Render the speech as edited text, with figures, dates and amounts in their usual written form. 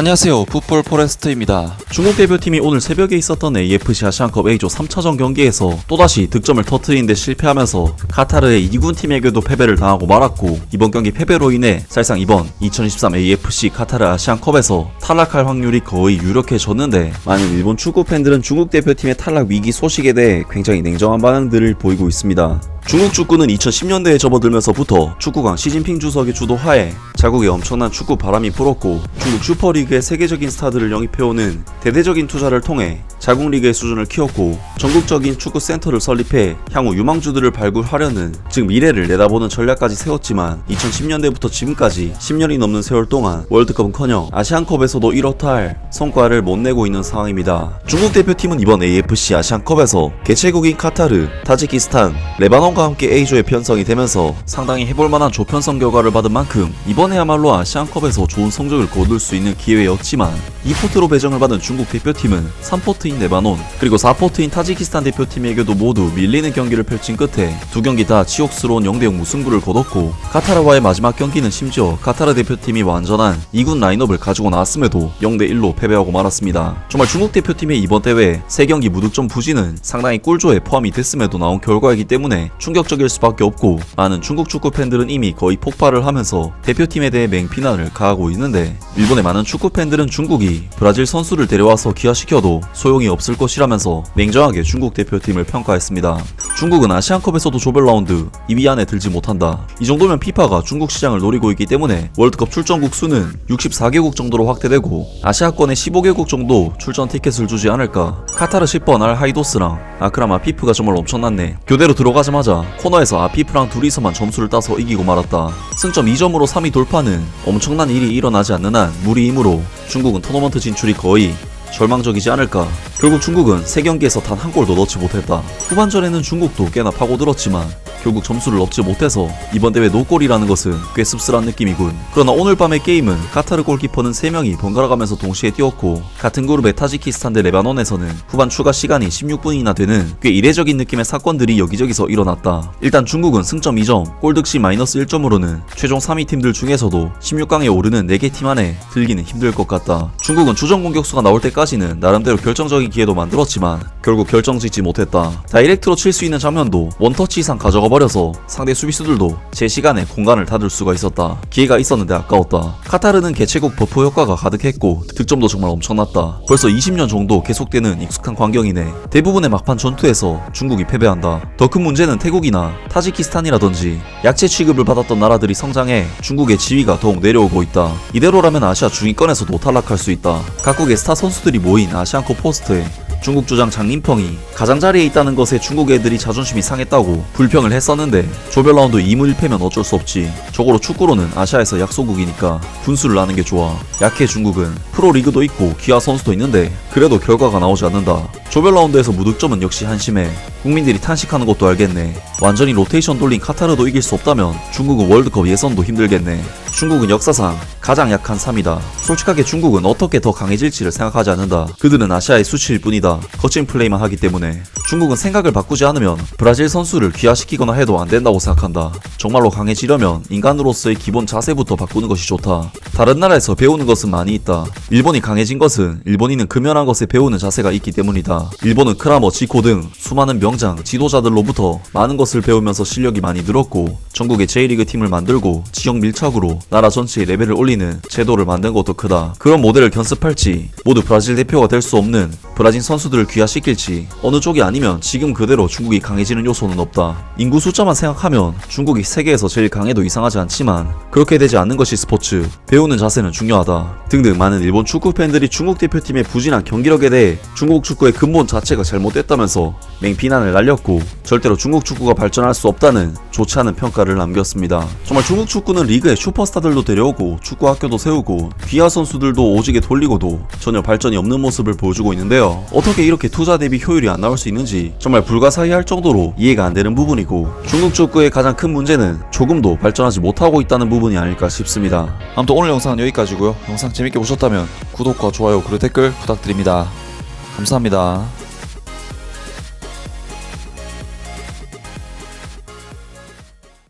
안녕하세요, 풋볼 포레스트입니다. 중국 대표팀이 오늘 새벽에 있었던 AFC 아시안컵 A조 3차전 경기에서 또다시 득점을 터트리는데 실패하면서 카타르의 2군 팀에게도 패배를 당하고 말았고, 이번 경기 패배로 인해 사실상 이번 2023 AFC 카타르 아시안컵에서 탈락할 확률이 거의 유력해졌는데, 많은 일본 축구 팬들은 중국 대표팀의 탈락 위기 소식에 대해 굉장히 냉정한 반응들을 보이고 있습니다. 중국 축구는 2010년대에 접어들면서부터 축구광 시진핑 주석의 주도하에 자국에 엄청난 축구 바람이 불었고, 중국 슈퍼리그의 세계적인 스타들을 영입해오는 대대적인 투자를 통해 자국 리그의 수준을 키웠고, 전국적인 축구 센터를 설립해 향후 유망주들을 발굴하려는, 즉 미래를 내다보는 전략까지 세웠지만 2010년대부터 지금까지 10년이 넘는 세월 동안 월드컵은커녕 아시안컵에서도 이렇다 할 성과를 못 내고 있는 상황입니다. 중국 대표팀은 이번 AFC 아시안컵에서 개최국인 카타르, 타지키스탄, 레바논과 함께 A조에 편성이 되면서 상당히 해볼만한 조편성 결과를 받은 만큼 이번에야말로 아시안컵에서 좋은 성적을 거둘 수 있는 기회였지만, 2포트로 배정을 받은 중국 대표팀은 3포트인 레바논 그리고 4포트인 타지키스탄 대표팀에게도 모두 밀리는 경기를 펼친 끝에 두 경기 다 치욕스러운 0대0 무승부를 거뒀고, 카타르와의 마지막 경기는 심지어 카타르 대표팀이 완전한 2군 라인업을 가지고 나왔음에도 0대1로 패배하고 말았습니다. 정말 중국 대표팀의 이번 대회 3경기 무득점 부진은 상당히 꿀조에 포함이 됐음에도 나온 결과이기 때문에 충격적일 수밖에 없고, 많은 중국 축구 팬들은 이미 거의 폭발을 하면서 대표팀에 대해 맹비난을 가하고 있는데, 일본의 많은 축구 팬들은 중국이 브라질 선수를 데려와서 기화시켜도 소용이 없을 것이라면서 냉정하게 중국 대표팀을 평가했습니다. 중국은 아시안컵에서도 조별 라운드 2위 안에 들지 못한다. 이 정도면 피파가 중국 시장을 노리고 있기 때문에 월드컵 출전국 수는 64개국 정도로 확대되고 아시아권에 15개국 정도 출전 티켓을 주지 않을까. 카타르 10번 알 하이도스랑 아크람 아피프가 정말 엄청났네. 교대로 들어가자마자 코너에서 아피프랑 둘이서만 점수를 따서 이기고 말았다. 승점 2점으로 3위 돌파는 엄청난 일이 일어나지 않는 한 무리이므로 중국은 토너먼트 진출이 거의 절망적이지 않을까. 결국 중국은 3경기에서 단 한 골도 넣지 못했다. 후반전에는 중국도 꽤나 파고들었지만 결국 점수를 넣지 못해서 이번 대회 노골이라는 것은 꽤 씁쓸한 느낌이군. 그러나 오늘 밤의 게임은 카타르 골키퍼는 3명이 번갈아가면서 동시에 뛰었고, 같은 그룹의 타지키스탄 대 레바논에서는 후반 추가 시간이 16분이나 되는 꽤 이례적인 느낌의 사건들이 여기저기서 일어났다. 일단 중국은 승점 2점, 골득시 마이너스 1점으로는 최종 3위 팀들 중에서도 16강에 오르는 4개 팀 안에 들기는 힘들 것 같다. 중국은 주전 공격수가 나올 때까지는 나름대로 결정적인 기회도 만들었지만 결국 결정짓지 못했다. 다이렉트로 칠 수 있는 장면도 원터치 이상 가져가 버려서 상대 수비수들도 제 시간에 공간을 닫을 수가 있었다. 기회가 있었는데 아까웠다. 카타르는 개최국 버프 효과가 가득했고 득점도 정말 엄청났다. 벌써 20년 정도 계속되는 익숙한 광경이네. 대부분의 막판 전투에서 중국이 패배한다. 더 큰 문제는 태국이나 타지키스탄이라든지 약체 취급을 받았던 나라들이 성장해 중국의 지위가 더욱 내려오고 있다. 이대로라면 아시아 중위권에서도 탈락할 수 있다. 각국의 스타 선수들이 모인 아시안컵 포스트에 중국 주장 장림펑이 가장자리에 있다는 것에 중국 애들이 자존심이 상했다고 불평을 했었는데, 조별 라운드 2무 1패면 어쩔 수 없지. 저거로 축구로는 아시아에서 약소국이니까 분수를 나는 게 좋아. 약해 중국은. 프로리그도 있고 기아 선수도 있는데 그래도 결과가 나오지 않는다. 조별 라운드에서 무득점은 역시 한심해. 국민들이 탄식하는 것도 알겠네. 완전히 로테이션 돌린 카타르도 이길 수 없다면 중국은 월드컵 예선도 힘들겠네. 중국은 역사상 가장 약한 3이다. 솔직하게 중국은 어떻게 더 강해질지를 생각하지 않는다. 그들은 아시아의 수치일 뿐이다. 거친 플레이만 하기 때문에. 중국은 생각을 바꾸지 않으면 브라질 선수를 귀화시키거나 해도 안 된다고 생각한다. 정말로 강해지려면 인간으로서의 기본 자세부터 바꾸는 것이 좋다. 다른 나라에서 배우는 것은 많이 있다. 일본이 강해진 것은 일본인은 금연한 것에 배우는 자세가 있기 때문이다. 일본은 크라머, 지코 등 수많은 명장, 지도자들로부터 많은 것을 배우면서 실력이 많이 늘었고, 전국의 J리그 팀을 만들고 지역 밀착으로 나라 전체의 레벨을 올리는 제도를 만든 것도 크다. 그런 모델을 견습할지, 모두 브라질 대표가 될 수 없는 브라질 선수들을 귀화시킬지, 어느 쪽이 아니면 지금 그대로 중국이 강해지는 요소는 없다. 인구 숫자만 생각하면 중국이 세계에서 제일 강해도 이상하지 않지만 그렇게 되지 않는 것이 스포츠. 배우는 자세는 중요하다. 등등 많은 일본 축구 팬들이 중국 대표팀의 부진한 경기력에 대해 중국 축구의 근본 자체가 잘못됐다면서 맹비난을 날렸고, 절대로 중국 축구가 발전할 수 없다는 좋지 않은 평가를 남겼습니다. 정말 중국 축구는 리그에 슈퍼스타들도 데려오고 축구 학교도 세우고 귀화 선수들도 오지게 돌리고도 전혀 발전이 없는 모습을 보여주고 있는데요. 어떻게 이렇게 투자 대비 효율이 안 나올 수 있는지 정말 불가사의할 정도로 이해가 안 되는 부분이고, 중국 축구의 가장 큰 문제는 조금도 발전하지 못하고 있다는 부분이 아닐까 싶습니다. 아무튼 오늘 영상은 여기까지고요. 영상 재밌게 보셨다면 구독과 좋아요 그리고 댓글 부탁드립니다. 감사합니다.